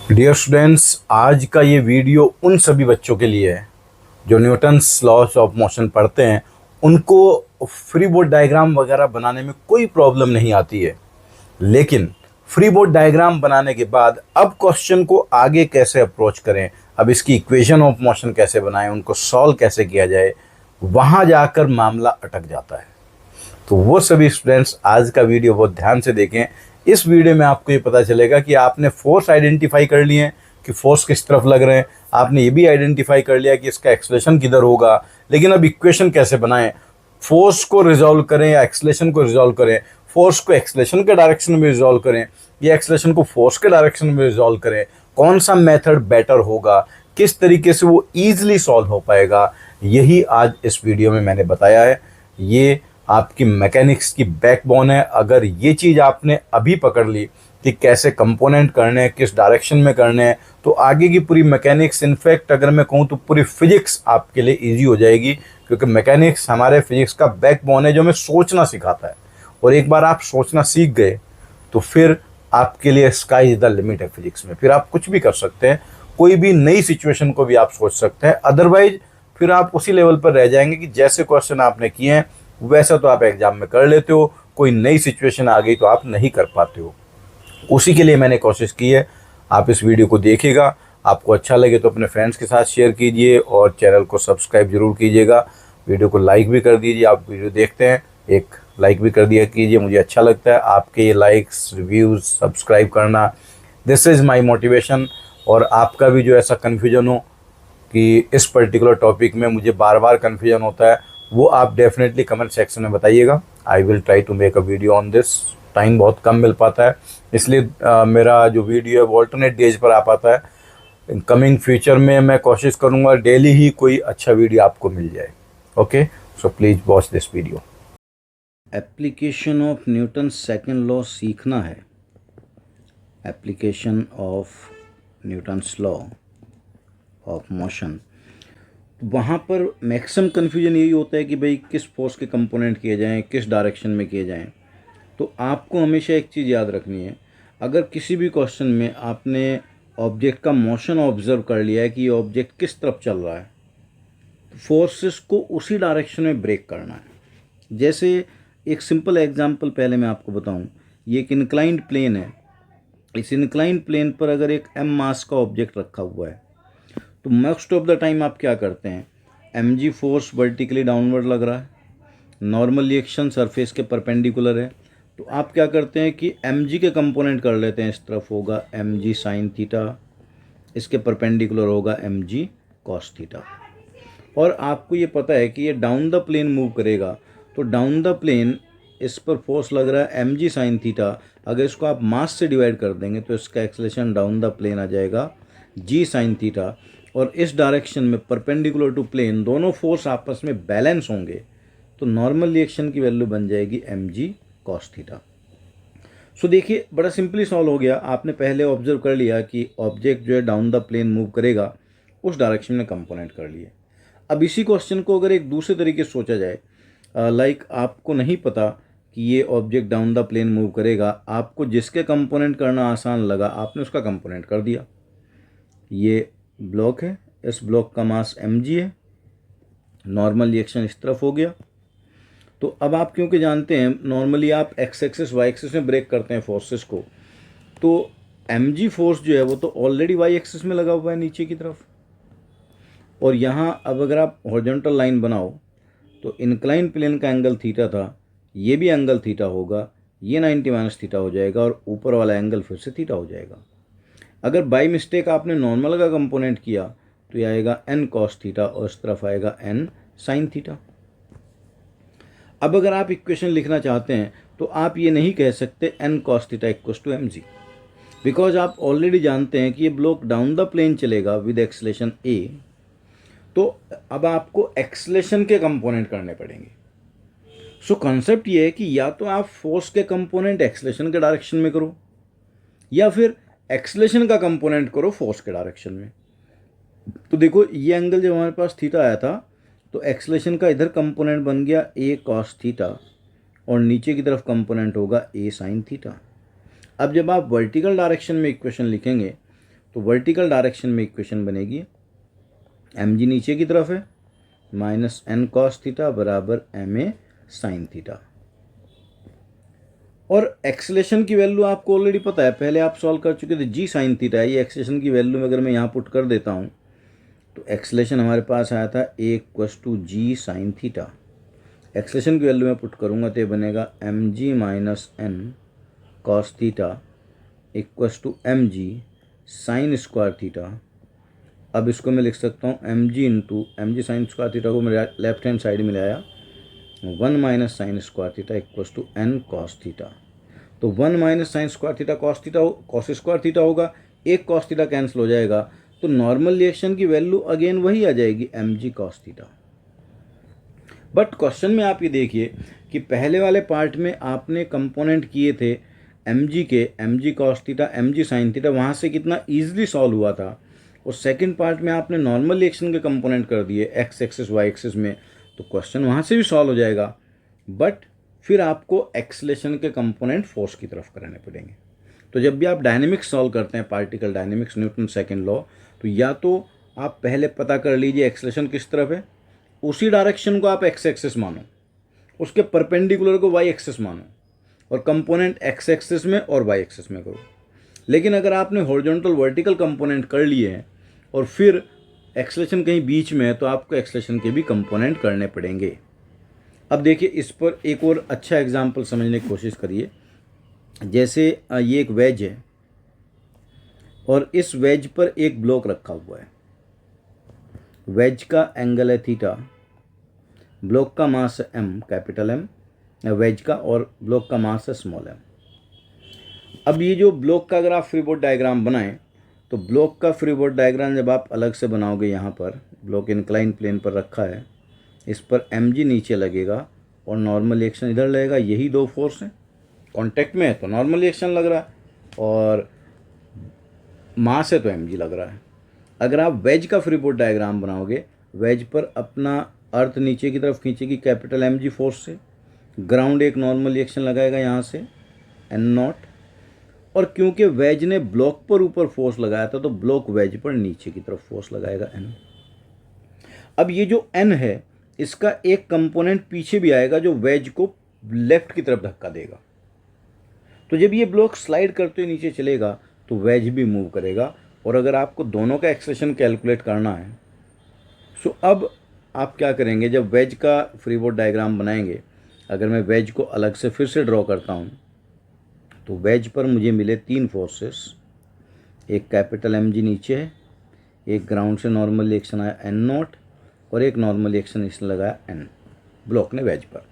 Dear students, आज का ये वीडियो उन सभी बच्चों के लिए है जो न्यूटन्स लॉस ऑफ मोशन पढ़ते हैं। उनको फ्री बोर्ड डायग्राम वगैरह बनाने में कोई प्रॉब्लम नहीं आती है, लेकिन फ्री बोर्ड डायग्राम बनाने के बाद अब क्वेश्चन को आगे कैसे अप्रोच करें, अब इसकी इक्वेशन ऑफ मोशन कैसे बनाएं, उनको सॉल्व कैसे किया जाए, वहाँ जाकर मामला अटक जाता है। तो वो सभी स्टूडेंट्स आज का वीडियो बहुत ध्यान से देखें। इस वीडियो में आपको ये पता चलेगा कि आपने फोर्स आइडेंटिफाई कर लिए हैं कि फोर्स किस तरफ लग रहे हैं, आपने ये भी आइडेंटिफाई कर लिया कि इसका एक्सलेशन किधर होगा, लेकिन अब इक्वेशन कैसे बनाएं, फोर्स को रिजॉल्व करें या एक्सलेशन को रिजॉल्व करें, फोर्स को एक्सलेशन के डायरेक्शन में रिजॉल्व करें या एक्सलेशन को फोर्स के डायरेक्शन में रिजॉल्व करें, कौन सा मेथड बेटर होगा, किस तरीके से वो ईजिली सॉल्व हो पाएगा, यही आज इस वीडियो में मैंने बताया है। ये आपकी मैकेनिक्स की बैकबोन है। अगर ये चीज़ आपने अभी पकड़ ली कि कैसे कंपोनेंट करने हैं, किस डायरेक्शन में करने हैं, तो आगे की पूरी मैकेनिक्स, इनफैक्ट अगर मैं कहूँ तो पूरी फिजिक्स आपके लिए इजी हो जाएगी, क्योंकि मैकेनिक्स हमारे फिजिक्स का बैकबोन है जो हमें सोचना सिखाता है। और एक बार आप सोचना सीख गए तो फिर आपके लिए स्काई इज द लिमिट है फिजिक्स में। फिर आप कुछ भी कर सकते हैं, कोई भी नई सिचुएशन को भी आप सोच सकते हैं। अदरवाइज फिर आप उसी लेवल पर रह जाएंगे कि जैसे क्वेश्चन आपने किए हैं वैसा तो आप एग्जाम में कर लेते हो, कोई नई सिचुएशन आ गई तो आप नहीं कर पाते हो। उसी के लिए मैंने कोशिश की है। आप इस वीडियो को देखिएगा, आपको अच्छा लगे तो अपने फ्रेंड्स के साथ शेयर कीजिए और चैनल को सब्सक्राइब जरूर कीजिएगा। वीडियो को लाइक भी कर दीजिए। आप वीडियो देखते हैं, एक लाइक भी कर दिया कीजिए, मुझे अच्छा लगता है आपके ये लाइक्स, रिव्यूज़, सब्सक्राइब करना। This is my motivation. और आपका भी जो ऐसा कन्फ्यूजन हो कि इस पर्टिकुलर टॉपिक में मुझे बार बार कन्फ्यूजन होता है, वो आप डेफिनेटली कमेंट सेक्शन में बताइएगा। I will try to make a video on this. Time बहुत कम मिल पाता है, इसलिए मेरा जो वीडियो है वो ऑल्टरनेट डेज पर आ पाता है। इन कमिंग फ्यूचर में मैं कोशिश करूँगा डेली ही कोई अच्छा वीडियो आपको मिल जाए। Okay, so please watch this video. Application of Newton second law सीखना है। Application of Newton's law of motion. वहाँ पर मैक्सिमम कन्फ्यूजन यही होता है कि भाई किस फोर्स के कंपोनेंट किए जाएं, किस डायरेक्शन में किए जाएं। तो आपको हमेशा एक चीज़ याद रखनी है, अगर किसी भी क्वेश्चन में आपने ऑब्जेक्ट का मोशन ऑब्जर्व कर लिया है कि ये ऑब्जेक्ट किस तरफ चल रहा है, फोर्सेस को उसी डायरेक्शन में ब्रेक करना है। जैसे एक सिंपल एग्जांपल पहले मैं आपको बताऊं, ये एक इंक्लाइंड प्लेन है। इस इंक्लाइंड प्लेन पर अगर एक m मास का ऑब्जेक्ट रखा हुआ है तो मोस्ट ऑफ द टाइम आप क्या करते हैं, mg फोर्स वर्टिकली डाउनवर्ड लग रहा है, नॉर्मल रिएक्शन सरफेस के परपेंडिकुलर है, तो आप क्या करते हैं कि mg के कंपोनेंट कर लेते हैं। इस तरफ होगा mg साइन थीटा, इसके परपेंडिकुलर होगा mg कॉस थीटा। और आपको ये पता है कि ये डाउन द प्लेन मूव करेगा, तो डाउन द प्लेन इस पर फोर्स लग रहा है mg साइन थीटा। अगर इसको आप मास से डिवाइड कर देंगे तो इसका एक्सेलेरेशन डाउन द प्लेन आ जाएगा g साइन थीटा। और इस डायरेक्शन में परपेंडिकुलर टू प्लेन दोनों फोर्स आपस में बैलेंस होंगे, तो नॉर्मल रिएक्शन की वैल्यू बन जाएगी mg कॉस थीटा। सो देखिए, बड़ा सिंपली सॉल्व हो गया। आपने पहले ऑब्जर्व कर लिया कि ऑब्जेक्ट जो है डाउन द प्लेन मूव करेगा, उस डायरेक्शन में कंपोनेंट कर लिए। अब इसी क्वेश्चन को अगर एक दूसरे तरीके से सोचा जाए, लाइक आपको नहीं पता कि ये object down the plane move करेगा, आपको जिसके कंपोनेंट करना आसान लगा आपने उसका कंपोनेंट कर दिया। ये ब्लॉक है, इस ब्लॉक का मास mg है, नॉर्मल रिएक्शन इस तरफ हो गया। तो अब आप क्योंकि जानते हैं नॉर्मली आप एक्स एक्सिस वाई एक्सिस में ब्रेक करते हैं फोर्सेस को, तो mg फोर्स जो है वो तो ऑलरेडी वाई एक्सिस में लगा हुआ है नीचे की तरफ। और यहाँ अब अगर आप हॉरिजॉन्टल लाइन बनाओ तो इंक्लाइन प्लेन का एंगल थीटा था, ये भी एंगल थीटा होगा, ये 90 माइनस थीटा हो जाएगा और ऊपर वाला एंगल फिर से थीटा हो जाएगा। अगर बाई मिस्टेक आपने नॉर्मल का कंपोनेंट किया तो ये आएगा n कॉस थीटा और इस तरफ आएगा n साइन थीटा। अब अगर आप इक्वेशन लिखना चाहते हैं तो आप ये नहीं कह सकते n cos theta equals to mg, because आप ऑलरेडी जानते हैं कि ये ब्लॉक डाउन द प्लेन चलेगा विद एक्सलेशन a। तो अब आपको एक्सलेशन के कंपोनेंट करने पड़ेंगे। सो कॉन्सेप्ट ये है कि या तो आप फोर्स के कंपोनेंट एक्सलेशन के डायरेक्शन में करो, या फिर एक्सलेशन का कंपोनेंट करो फोर्स के डायरेक्शन में। तो देखो, ये एंगल जब हमारे पास थीटा आया था तो एक्सलेशन का इधर कंपोनेंट बन गया a कॉस थीटा और नीचे की तरफ कंपोनेंट होगा a साइन थीटा। अब जब आप वर्टिकल डायरेक्शन में इक्वेशन लिखेंगे तो वर्टिकल डायरेक्शन में इक्वेशन बनेगी mg नीचे की तरफ है माइनस n cos थीटा बराबर ma sin थीटा। और एक्सेलेरेशन की वैल्यू आपको ऑलरेडी पता है, पहले आप सॉल्व कर चुके थे, g sin थीटा है। ये एक्सेलेरेशन की वैल्यू में अगर मैं यहाँ पुट कर देता हूँ तो एक्सेलेरेशन हमारे पास आया था a = g sin theta. Acceleration की वैल्यू में पुट करूँगा तो ये बनेगा mg minus n cos theta = mg sin square theta. अब इसको मैं लिख सकता हूँ mg sin स्क्वायर थीटा को मैं लेफ्ट हैंड साइड में लाया 1 minus sign square theta = n cos theta. तो 1 minus sign square theta cos square theta होगा, एक cos थीटा कैंसिल हो जाएगा, तो नॉर्मल रिएक्शन की वैल्यू अगेन वही आ जाएगी mg cos theta. But question में आप ये देखिए कि पहले वाले पार्ट में आपने कंपोनेंट किए थे mg cos theta mg sin theta, वहाँ से कितना ईजिली सॉल्व हुआ था, और सेकंड पार्ट में आपने नॉर्मल रिएक्शन के कंपोनेंट कर दिए x एक्सिस y एक्सिस में, तो क्वेश्चन वहाँ से भी सॉल्व हो जाएगा। बट फिर आपको एक्सेलेरेशन के कंपोनेंट फोर्स की तरफ कराने पड़ेंगे। तो जब भी आप डायनेमिक्स सॉल्व करते हैं, particle dynamics, Newton second law, तो या तो आप पहले पता कर लीजिए एक्सेलेरेशन किस तरफ है, उसी डायरेक्शन को आप x एक्सिस मानो, उसके परपेंडिकुलर को y एक्सिस मानो, और कंपोनेंट x एक्सिस में और y एक्सिस में करो। लेकिन अगर आपने हॉरिजॉन्टल वर्टिकल कंपोनेंट कर लिए हैं और फिर एक्सेलेरेशन कहीं बीच में है, तो आपको एक्सेलेरेशन के भी कंपोनेंट करने पड़ेंगे। अब देखिए इस पर एक और अच्छा एग्जांपल समझने की कोशिश करिए। जैसे ये एक वेज है और इस वेज पर एक ब्लॉक रखा हुआ है, वेज का एंगल है थीटा, ब्लॉक का मास है m कैपिटल M वेज का, और ब्लॉक का मास है स्मॉल m। अब ये जो ब्लॉक का अगर आप फ्री बॉडी डायग्राम बनाएं, तो ब्लॉक का फ्री बॉडी डायग्राम जब आप अलग से बनाओगे, यहाँ पर ब्लॉक इंक्लाइन प्लेन पर रखा है, इस पर mg नीचे लगेगा और नॉर्मल रिएक्शन इधर लगेगा, यही दो फोर्स हैं, कांटेक्ट में है तो नॉर्मल रिएक्शन लग रहा है, और मास है तो mg लग रहा है। अगर आप वेज का फ्री बॉडी डायग्राम बनाओगे, वेज पर अपना अर्थ नीचे की तरफ खींचेगी कैपिटल mg फोर्स से, ग्राउंड एक नॉर्मल रिएक्शन लगाएगा यहाँ से n0, और क्योंकि वेज ने ब्लॉक पर ऊपर फोर्स लगाया था तो ब्लॉक वेज पर नीचे की तरफ फोर्स लगाएगा n। अब ये जो n है इसका एक कंपोनेंट पीछे भी आएगा जो वेज को लेफ्ट की तरफ धक्का देगा। तो जब ये ब्लॉक स्लाइड करते हुए नीचे चलेगा तो वेज भी मूव करेगा। और अगर आपको दोनों का एक्सेलेरेशन कैलकुलेट करना है, सो अब आप क्या करेंगे, जब वेज का फ्री बॉडी डायग्राम बनाएंगे, अगर मैं वेज को अलग से फिर से ड्रॉ करता हूँ, तो वेज पर मुझे मिले तीन फोर्सेस, एक कैपिटल mg नीचे है, एक ग्राउंड से नॉर्मल रिएक्शन आया n0, और एक नॉर्मल रिएक्शन इसने लगाया n ब्लॉक ने वेज पर।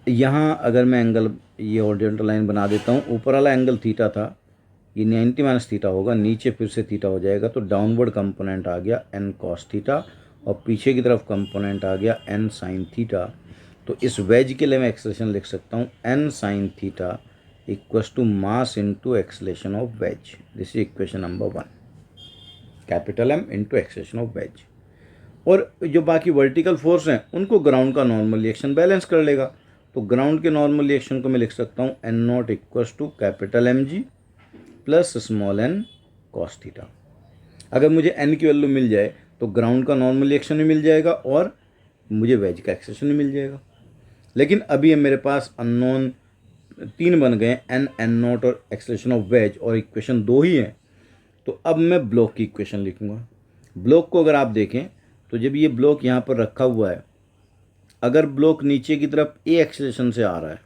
यहाँ अगर मैं एंगल ये हॉरिजॉन्टल लाइन बना देता हूँ, ऊपर वाला एंगल थीटा था, ये 90 माइनस थीटा होगा, नीचे फिर से थीटा हो जाएगा, तो डाउनवर्ड कंपोनेंट आ गया n cos थीटा, और पीछे की तरफ कंपोनेंट आ गया n sin थीटा। तो इस वेज के लिए मैं एक्सेलेरेशन लिख सकता हूँ n sin theta = mass into acceleration of ways. This is equation number 1, capital M into acceleration of ways. और जो बाकी वर्टिकल फोर्स हैं उनको ग्राउंड का नॉर्मल रिएक्शन बैलेंस कर लेगा। तो ग्राउंड के नॉर्मल रिएक्शन को मैं लिख सकता हूँ n0 = capital mg plus small n cos theta. अगर मुझे n की वैल्यू मिल जाए तो ग्राउंड का नॉर्मल रिएक्शन भी मिल जाएगा और मुझे वेज का एक्सेलेरेशन भी मिल जाएगा। लेकिन अभी मेरे पास अननोन 3 बन गए, n n0 और एक्सेलेरेशन ऑफ वेज, और इक्वेशन 2 ही है। तो अब मैं ब्लॉक की इक्वेशन लिखूंगा। ब्लॉक को अगर आप देखें तो जब ये ब्लॉक यहाँ पर रखा हुआ है, अगर ब्लॉक नीचे की तरफ a एक्सेलेरेशन से आ रहा है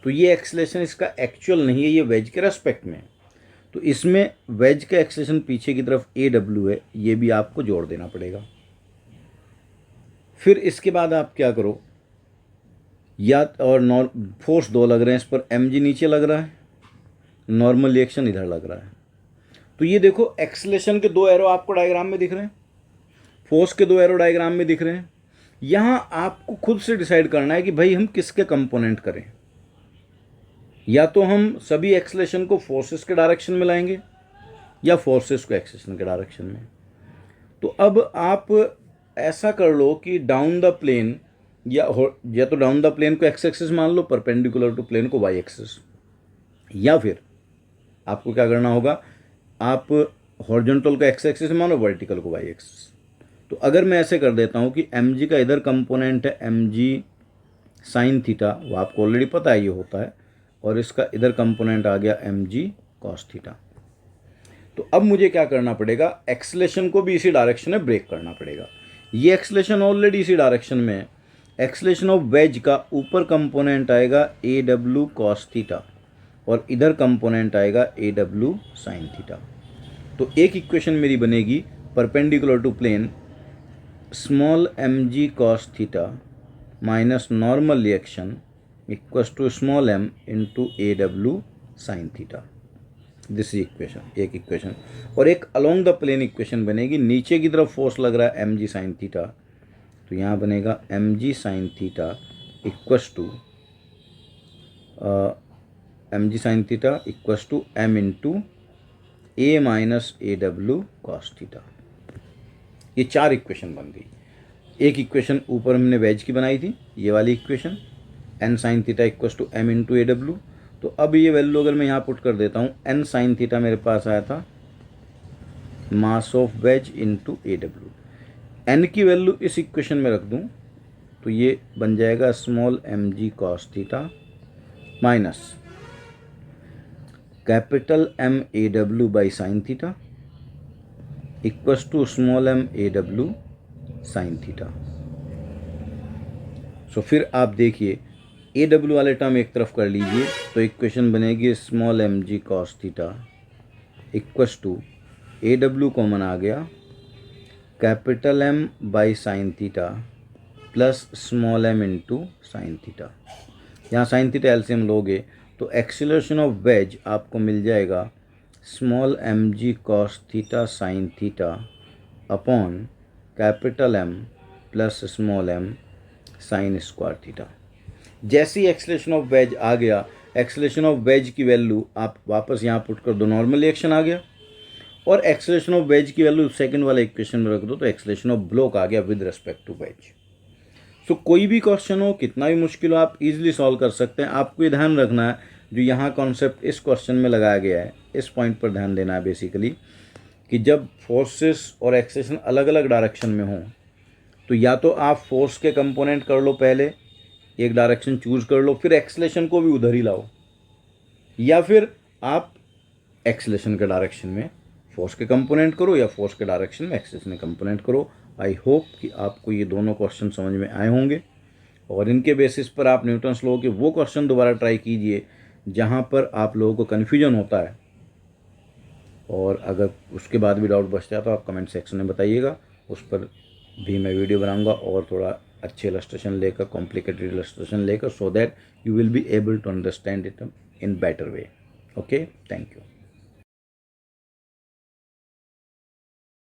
तो ये एक्सेलेरेशन इसका एक्चुअल नहीं है, ये वेज के रेस्पेक्ट में है। तो इसमें वेज का एक्सेलेरेशन पीछे की तरफ AW है, ये भी आपको जोड़ देना पड़ेगा। फिर इसके बाद आप क्या करो, या और फोर्स 2 लग रहे हैं, इस पर mg नीचे लग रहा है, नॉर्मल रिएक्शन इधर लग रहा है। तो ये देखो एक्सेलेरेशन के 2 एरो आपको डायग्राम में दिख रहे हैं, फोर्स के 2 एरो डायग्राम में दिख रहे हैं। यहाँ आपको खुद से डिसाइड करना है कि भाई हम किसके कंपोनेंट करें। या तो हम सभी एक्सेलेरेशन को फोर्सेस के डायरेक्शन में लाएंगे या फोर्सेस को एक्सेलेरेशन के डायरेक्शन में। तो अब आप ऐसा कर लो कि डाउन द प्लेन, या तो डाउन द प्लेन को एक्स एक्सिस मान लो, परपेंडिकुलर टू प्लेन को वाई एक्सिस, या फिर आपको क्या करना होगा, आप हॉरिजॉन्टल को एक्स एक्सिस मानो, वर्टिकल को वाई एक्सिस। तो अगर मैं ऐसे कर देता हूँ कि एम जी का इधर कंपोनेंट है एम जी साइन थीटा, वो आपको ऑलरेडी पता है ये होता है, और इसका इधर कंपोनेंट आ गया एम जी कॉस थीटा। तो अब मुझे क्या करना पड़ेगा, एक्सलेशन को भी इसी डायरेक्शन में ब्रेक करना पड़ेगा। ये एक्सलेशन ऑलरेडी इसी डायरेक्शन में है। एक्सलेशन ऑफ वेज का ऊपर कंपोनेंट आएगा ए डब्ल्यू कॉस थीटा और इधर कंपोनेंट आएगा ए डब्ल्यू साइन थीटा। तो एक इक्वेशन मेरी बनेगी perpendicular to plane small M G cos theta minus normal reaction equals to small M into A W sine theta. This equation, एक इक्वेशन। और एक अलोंग द प्लेन इक्वेशन बनेगी, नीचे की तरफ फोर्स लग रहा है एम जी साइन थीटा, तो यहाँ बनेगा m g sine theta equals to m g sine theta equals to m into a minus a डब्ल्यू कॉस थीटा। ये 4 इक्वेशन बन गई। एक इक्वेशन ऊपर हमने वेज की बनाई थी, ये वाली equation n sine theta equals to m into ए डब्ल्यू। तो अब ये वैल्यू अगर मैं यहाँ पुट कर देता हूँ, एन साइन थीटा मेरे पास आया था mass of wedge into A W. N की वैल्यू इस इक्वेशन में रख दूँ तो ये बन जाएगा small M G cos theta minus capital M A W by sine theta equals to small M A W sine theta. So फिर आप देखिए ए डब्ल्यू वाले टर्म एक तरफ कर लीजिए, तो इक्वेशन बनेगी small M G cos theta equals to A W common आ गया capital M by sine theta plus small M into sine theta. यहाँ साइन थीटा एलसीएम लोगे तो एक्सीलरेशन ऑफ वेज आपको मिल जाएगा small M G cos theta sine theta upon capital M plus small M sine square theta. जैसे ही acceleration of wedge आ गया, एक्सेलरेशन ऑफ वेज की वैल्यू आप वापस यहाँ पुट कर दो, नॉर्मल रिएक्शन आ गया, और एक्सेलरेशन ऑफ वेज की वैल्यू सेकंड वाले इक्वेशन में रख दो तो एक्सेलरेशन ऑफ ब्लॉक आ गया विद रिस्पेक्ट टू वेज। सो कोई भी क्वेश्चन हो, कितना भी मुश्किल हो, आप इजीली सॉल्व कर सकते हैं। आपको ये ध्यान रखना है, जो यहाँ कॉन्सेप्ट इस क्वेश्चन में लगाया गया है, इस पॉइंट पर ध्यान देना है बेसिकली, कि जब फोर्सेस और एक्सेलरेशन अलग अलग डायरेक्शन में हों तो या तो आप फोर्स के कंपोनेंट कर लो, पहले एक डायरेक्शन चूज कर लो, फिर एक्सेलरेशन को भी उधर ही लाओ, या फिर आप एक्सेलरेशन के डायरेक्शन में फोर्स के कंपोनेंट करो या फोर्स के डायरेक्शन में एक्सेलरेशन के कंपोनेंट करो। आई होप कि आपको ये दोनों क्वेश्चन समझ में आए होंगे, और इनके बेसिस पर आप न्यूटन्स लॉ के वो क्वेश्चन दोबारा ट्राई कीजिए जहाँ पर आप लोगों को कन्फ्यूजन होता है, और अगर उसके बाद भी डाउट बचता है तो आप कमेंट सेक्शन में बताइएगा, उस पर भी मैं वीडियो बनाऊंगा और थोड़ा अच्छे इलस्ट्रेशन लेकर, कॉम्प्लिकेटेड इलस्ट्रेशन लेकर, so that you will be able to understand it in better way. Okay, thank you.